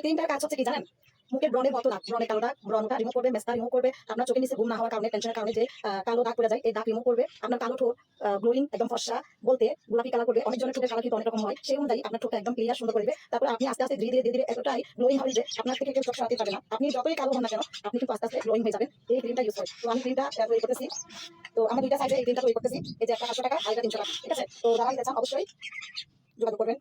এই ক্রিমটার কাজ হচ্ছে কি জানেন, মুখের ব্রণের মতো দাগ, ব্রণের কালো দাগ, ব্রণটা রিমুভ করবে, মেস্তা রিমুভ করবে, আপনার চোখের নিচে ঘুম না হওয়ার কারণে, টেনশনের কারণে যে কালো দাগ পড়ে যায়, এই দাগ রিমুভ করবে, আপনার কালো ঠোঁট গ্লোয়িং একদম ফর্সা বলতে গোলাপি কালার করবে। অনেক জনের ঠোঁটের কালার কিন্তু অনেক রকম হয়, সেই অনুযায়ী আপনার ঠোঁটটা একদম ক্লিয়ার সুন্দর করবে। তারপর আপনি আস্তে আস্তে ধীরে ধীরে এতটাই গ্লোয়িং হবে যে আপনার থেকে কেউ চোখ সরাতে পারবে না। আপনি যতই কালো হন না কেন, আপনি কিন্তু আস্তে আস্তে গ্লোয়িং হয়ে যাবেন এই ক্রিমটা ইউজ করে। তো আমি ক্রিমটা তৈরি করতেছি। তো আমরা দুইটা সাইডে এই ক্রিমটা তৈরি করতেছি। এই যে একটা 500 টাকা আর এটা 300 টাকা, ঠিক আছে? তো যারা নিতে চান অবশ্যই যোগাযোগ করবেন।